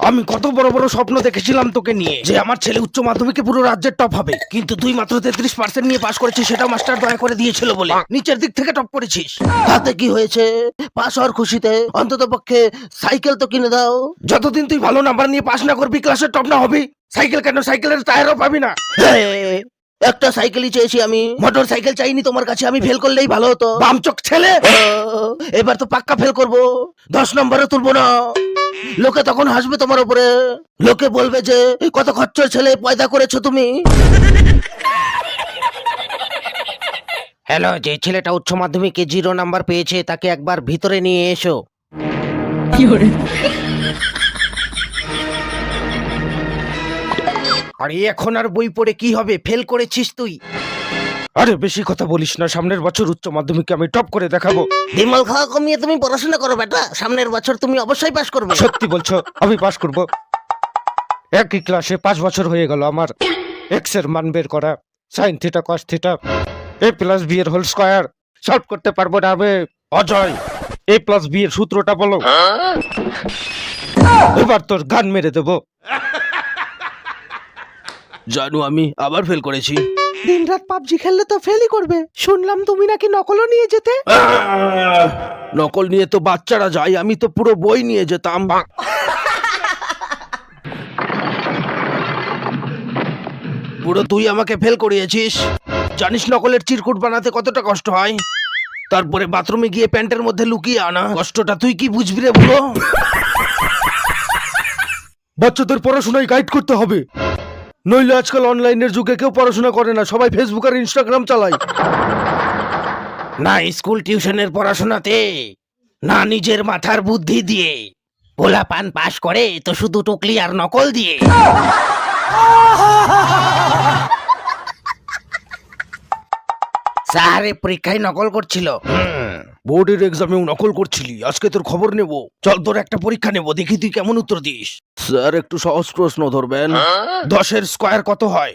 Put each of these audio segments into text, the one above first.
আমি কত বড় বড় স্বপ্ন দেখেছিলাম তোকে নিয়ে, যে আমার ছেলে উচ্চ মাধ্যমিকে পুরো রাজ্যের টপ হবে, কিন্তু তুই মাত্র 33% নিয়ে পাশ করেছিস, সেটাও মাস্টার দয়া করে দিয়েছিল বলে নিচের দিক থেকে টপ করেছিস। তাতে কি হয়েছে? পাশ হওয়ার খুশিতে অন্তত পক্ষে সাইকেল তো কিনে দাও। যতদিন তুই ভালো নাম্বার নিয়ে পাশ না করবি, ক্লাসের টপ না হবি, সাইকেল কেন, সাইকেলের টায়ারও পাবি না। একটা সাইকেলই চেয়েছি আমি, মোটর সাইকেল চাইনি তোমার কাছে। আমি ফেল করলেই ভালো হতো। বামচোখ ছেলে, এবার তো পাক্কা ফেল করবো, 10 নম্বরে তুলবো না। লোকে তখন হাসবে তোমার উপরে, লোকে বলবে যে কত খচ্চর ছেলে পয়দা করেছো তুমি। হ্যালো, যে ছেলেটা উচ্চ মাধ্যমিকে 0 নাম্বার পেয়েছে তাকে একবার ভিতরে নিয়ে এসো। আরে এখন আর বই পড়ে কি হবে, ফেল করেছিস তুই। আরে বেশি কথা বলিস না, সামনের বছর উচ্চ মাধ্যমিকে আমি টপ করে দেখাবো। বিমল খাওয়া কমিয়ে তুমি পড়াশোনা করো বেটা, সামনের বছর তুমি অবশ্যই পাস করবে। সত্যি বলছো? আমি পাস করব। একই ক্লাসে 5 বছর হয়ে গেল আমার এক্স এর মান বের করা, sine theta cos theta, a plus b এর হোল স্কয়ার সলভ করতে পারবো না আমি। অজয়, a প্লাস b এর সূত্রটা বলো। এবার তোর গান মেরে দেবো। জানো আমি আবার ফেল করেছি। দিনরাত পাবজি খেললে তো ফেলই করবে। শুনলাম তুমি নাকি নকলও নিয়ে যেতে। নকল নিয়ে তো বাচ্চারা যায়, আমি তো পুরো বই নিয়ে যেতাম। পুরো তুই আমাকে ফেল করিয়েছিস। জানিস নকলের চিরকুট বানাতে কতটা কষ্ট হয়? তারপরে বাথরুমে গিয়ে প্যান্টের মধ্যে লুকিয়ে আনা, কষ্টটা তুই কি বুঝবি রে বুড়ো? বাচ্চাদের পড়াশোনায় গাইড করতে হবে, নইলে আজকাল অনলাইনের যুগে কেউ পড়াশোনা করে না, সবাই ফেসবুক আর ইনস্টাগ্রাম চালায়। না স্কুল টিউশনের পড়াশোনাতে, না নিজের মাথার বুদ্ধি দিয়ে। পোলাপান পাস করে তো শুধু টুকলি আর নকল দিয়ে। স্যারে পরীক্ষায় নকল করছিল। বোর্ডের এক্সামেও নকল করছিলি, আজকে তোর খবর নেব। চল তোর একটা পরীক্ষা নেব, দেখি তুই কেমন উত্তর দিস। স্যার একটু সহজ প্রশ্ন ধরবেন। 10 স্কয়ার কত হয়?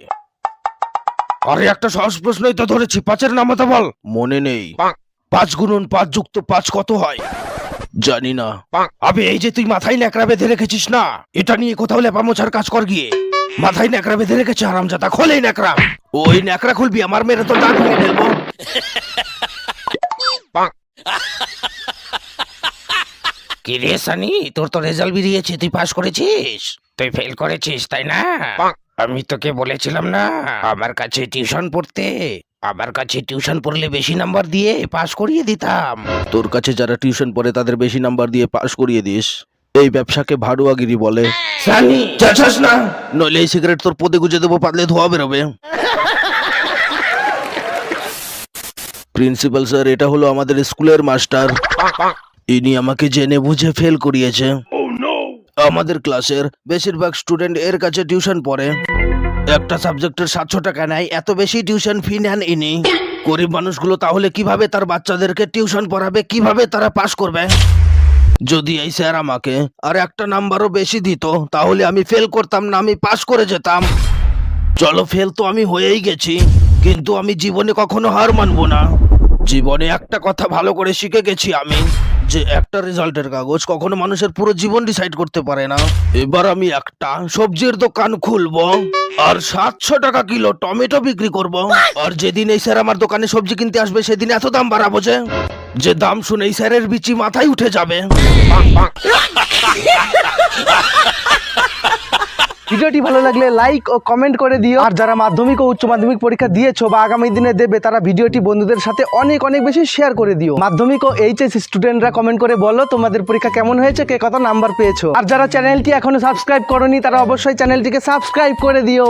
আরে একটা সহজ প্রশ্নই তো ধরেছি, 5 নামাতা বল। মনে নেই। 5 গুণন 5 যুক্ত 5 কত হয়? জানি না। আবে এই যে তুই মাথায় ন্যাকড়া বেঁধে রেখেছিস না, এটা নিয়ে কোথাও লেপা মোছার কাজ কর গিয়ে। মাথায় ন্যাকড়া বেঁধে রেখেছে হারামজাদা, খোলে ন্যাকড়া। ওই ন্যাকড়া খুলবি, আমার মেরে তো দাঁত ভেঙে ফেলবো। কি রে সানি, তোর তো রেজাল্ট বেরিয়েছে, তুই পাস করেছিস। তুই ফেল করেছিস তাই না? আমি তোকে বলেছিলাম না আমার কাছে টিউশন পড়তে। আমার কাছে টিউশন পড়লে বেশি নাম্বার দিয়ে পাস করিয়ে দিতাম। তোর কাছে যারা টিউশন পড়ে তাদের বেশি নাম্বার দিয়ে পাস করিয়ে দিস, এই ব্যবসাকে ভাড়ুয়াগিরি বলে। সানি যাচ্ছিস না, নইলে এই সিগারেট তোর পদে গুজে দেবো, পাতলে ধোয়া বেরোবে। প্রিন্সিপাল স্যার, এটা হলো আমাদের স্কুলের মাস্টার, ইনি আমাকে জেনে বুঝে ফেল করিয়েছে। আমাদের ক্লাসের বেশিরভাগ স্টুডেন্ট এর কাছে টিউশন পড়ে। একটা সাবজেক্টের 700 টাকা নেয়, এত বেশি টিউশন ফি নেন ইনি। গরিব মানুষগুলো তাহলে কিভাবে তার বাচ্চাদেরকে টিউশন পড়াবে, কিভাবে তারা পাস করবে? যদি এই স্যার আমাকে আর একটা নাম্বারও বেশি দিত, তাহলে আমি ফেল করতাম না, আমি পাস করে যেতাম। চলো ফেল তো আমি হয়েই গেছি, কিন্তু আমি জীবনে কখনো হার মানবো না। জীবনে একটা কথা ভালো করে শিখে গেছি আমি, যে একটা রেজাল্টের কাগজ কখনো মানুষের পুরো জীবন ডিসাইড করতে পারে না। এবার আমি একটা সবজির দোকান খুলবো আর 700 টাকা কিলো টমেটো বিক্রি করব। আর যেদিন এই স্যার আমার দোকানে সবজি কিনতে আসবে, সেদিন এত দাম বাড়াবো যে দাম শুনে এই স্যারের বিচি মাথায় উঠে যাবে। ভিডিওটি ভালো লাগলে লাইক ও কমেন্ট করে দিও। আর যারা মাধ্যমিক ও উচ্চ মাধ্যমিক পরীক্ষা দিয়েছো বা আগামী দিনে দেবে, তারা ভিডিওটি বন্ধুদের সাথে অনেক অনেক বেশি শেয়ার করে দিও। মাধ্যমিক ও এইচএস স্টুডেন্টরা কমেন্ট করে বলো তোমাদের পরীক্ষা কেমন হয়েছে, কে কত নাম্বার পেয়েছো। আর যারা চ্যানেলটি এখনো সাবস্ক্রাইব করোনি, তারা অবশ্যই চ্যানেলটিকে সাবস্ক্রাইব করে দিও।